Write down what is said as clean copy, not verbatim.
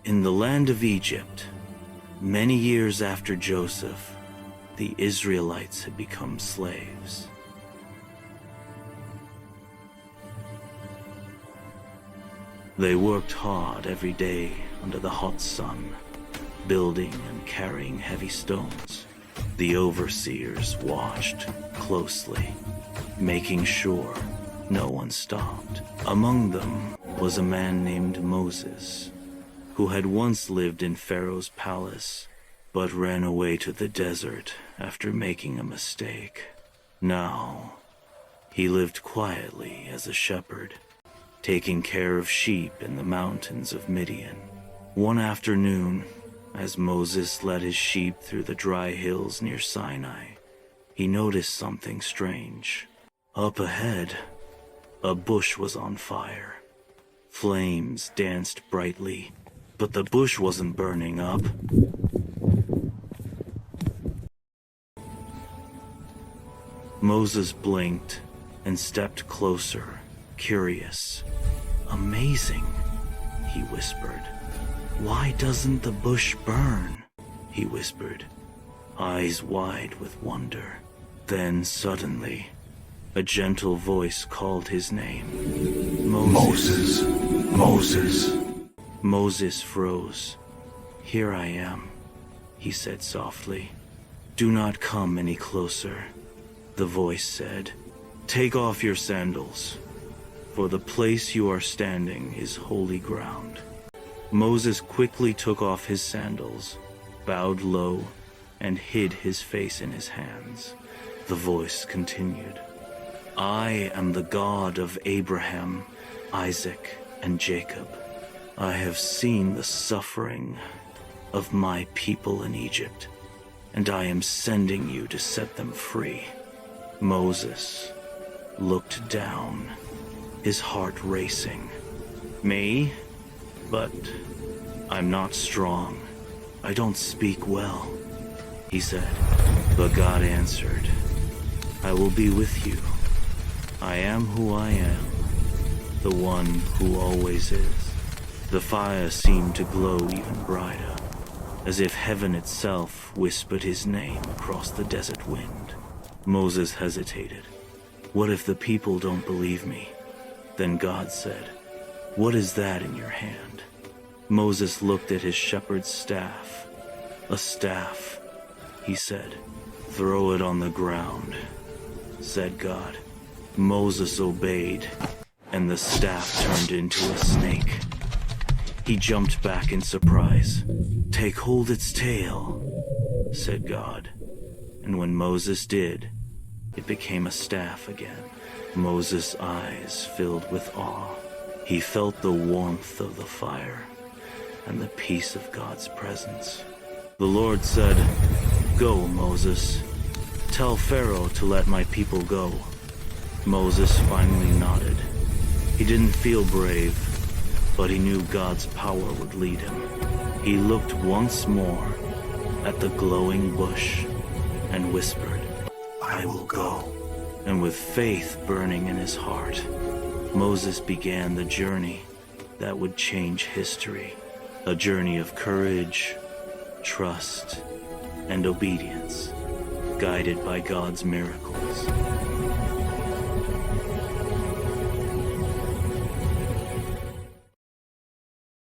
In the land of Egypt, many years after Joseph, the Israelites had become slaves. They worked hard every day under the hot sun, building and carrying heavy stones. The overseers watched closely, making sure no one stopped. Among them was a man named Moses, who had once lived in Pharaoh's palace, but ran away to the desert after making a mistake. Now, he lived quietly as a shepherd, taking care of sheep in the mountains of Midian. One afternoon, as Moses led his sheep through the dry hills near Sinai, he noticed something strange. Up ahead, a bush was on fire. Flames danced brightly, but the bush wasn't burning up. Moses blinked and stepped closer, curious. "Amazing," he whispered. "Why doesn't the bush burn?" he whispered, eyes wide with wonder. Then suddenly, a gentle voice called his name. "Moses! Moses!" Moses froze. "Here I am," he said softly. "Do not come any closer," the voice said. "Take off your sandals, for the place you are standing is holy ground." Moses quickly took off his sandals, bowed low, and hid his face in his hands. The voice continued, "I am the God of Abraham, Isaac, and Jacob. I have seen the suffering of my people in Egypt, and I am sending you to set them free." Moses looked down, his heart racing. "Me? But I'm not strong. I don't speak well," he said. But God answered, "I will be with you. I am who I am, the one who always is." The fire seemed to glow even brighter, as if heaven itself whispered his name across the desert wind. Moses hesitated. "What if the people don't believe me?" Then God said, "What is that in your hand?" Moses looked at his shepherd's staff. "A staff," he said. "Throw it on the ground," said God. Moses obeyed, and the staff turned into a snake. He jumped back in surprise. "Take hold its tail," said God. And when Moses did, it became a staff again. Moses' eyes filled with awe. He felt the warmth of the fire and the peace of God's presence. The Lord said, "Go, Moses. Tell Pharaoh to let my people go." Moses finally nodded. He didn't feel brave, but he knew God's power would lead him. He looked once more at the glowing bush and whispered, "I will go." And with faith burning in his heart, Moses began the journey that would change history. A journey of courage, trust, and obedience, guided by God's miracles.